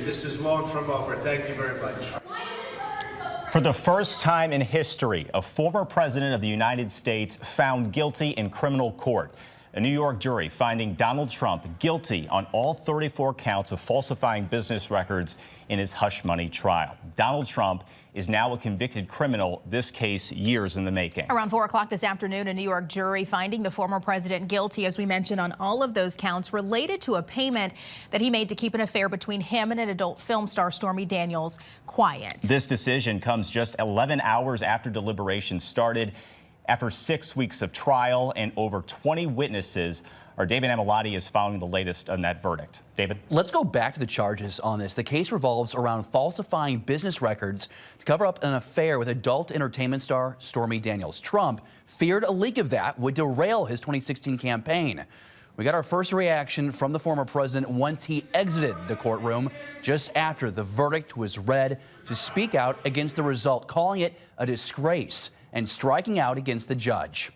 decision. This is long from over. Thank you very much. For the first time in history, a former president of the United States found guilty in criminal court. A New York jury finding Donald Trump guilty on all 34 counts of falsifying business records in his hush money trial. Donald Trump is now a convicted criminal, this case years in the making. Around 4 o'clock this afternoon, a New York jury finding the former president guilty, as we mentioned, on all of those counts related to a payment that he made to keep an affair between him and an adult film star, Stormy Daniels, quiet. This decision comes just 11 hours after deliberations started. After 6 weeks of trial and over 20 witnesses, our David Amilati is following the latest on that verdict. David? Let's go back to the charges on this. The case revolves around falsifying business records to cover up an affair with adult entertainment star Stormy Daniels. Trump feared a leak of that would derail his 2016 campaign. We got our first reaction from the former president once he exited the courtroom just after the verdict was read to speak out against the result, calling it a disgrace and striking out against the judge.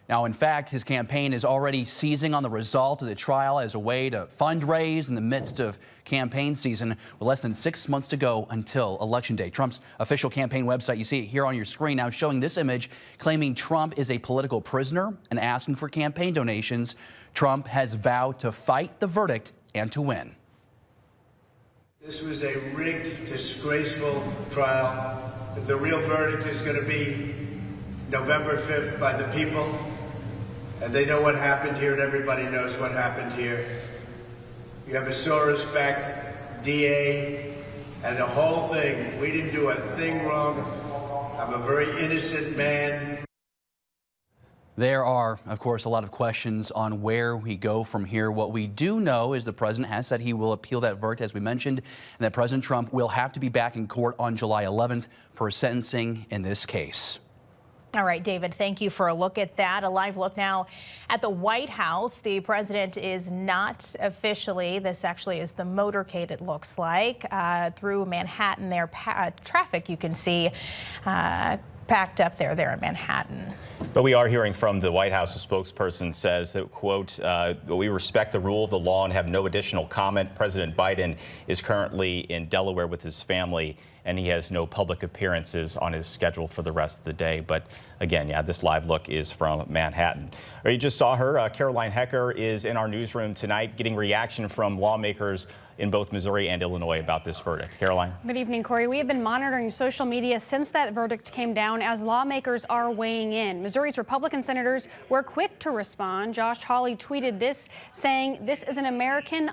Now, in fact, his campaign is already seizing on the result of the trial as a way to fundraise in the midst of campaign season with less than 6 months to go until Election Day. Trump's official campaign website, you see it here on your screen now, showing this image claiming Trump is a political prisoner and asking for campaign donations. Trump has vowed to fight the verdict and to win. This was a rigged, disgraceful trial. The real verdict is going to be November 5th by the people. And they know what happened here, and everybody knows what happened here. You have a Soros-backed DA, and the whole thing, we didn't do a thing wrong. I'm a very innocent man. There are, of course, a lot of questions on where we go from here. What we do know is the president has said he will appeal that verdict, as we mentioned, and that President Trump will have to be back in court on July 11th for sentencing in this case. All right, David, thank you for a look at that. A live look now at the White House. The president is not officially, this actually is the motorcade, it looks like, through Manhattan there. Traffic you can see packed up there in Manhattan. But we are hearing from the White House. A spokesperson says that, quote, we respect the rule of the law and have no additional comment. President Biden is currently in Delaware with his family, and he has no public appearances on his schedule for the rest of the day. But again, yeah, this live look is from Manhattan. You just saw her. Caroline Hecker is in our newsroom tonight getting reaction from lawmakers in both Missouri and Illinois about this verdict. Caroline? Good evening, Corey. We have been monitoring social media since that verdict came down as lawmakers are weighing in. Missouri's Republican senators were quick to respond. Josh Hawley tweeted this, saying this is an America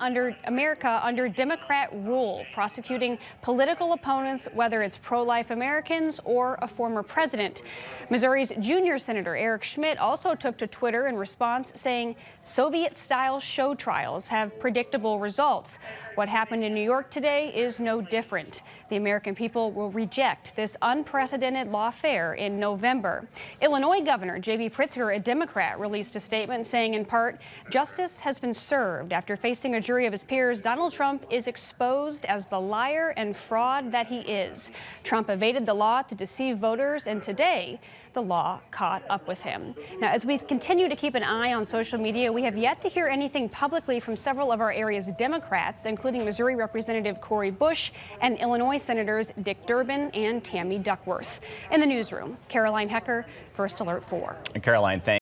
under Democrat rule, prosecuting political opponents, whether it's pro-life Americans or a former president. Missouri's junior senator Eric Schmidt also took to Twitter in response, saying Soviet-style show trials have predictable results. What happened in New York today is no different. The American people will reject this unprecedented lawfare in November. Illinois Governor J.B. Pritzker, a Democrat, released a statement saying, in part, justice has been served. After facing a jury of his peers, Donald Trump is exposed as the liar and fraud that he is. Trump evaded the law to deceive voters, and today the law caught up with him. Now, as we continue to keep an eye on social media, we have yet to hear anything publicly from several of our area's Democrats, including Missouri Representative Cori Bush and Illinois Senators Dick Durbin and Tammy Duckworth. In the newsroom, Caroline Hecker, First Alert 4. And Caroline, thank you.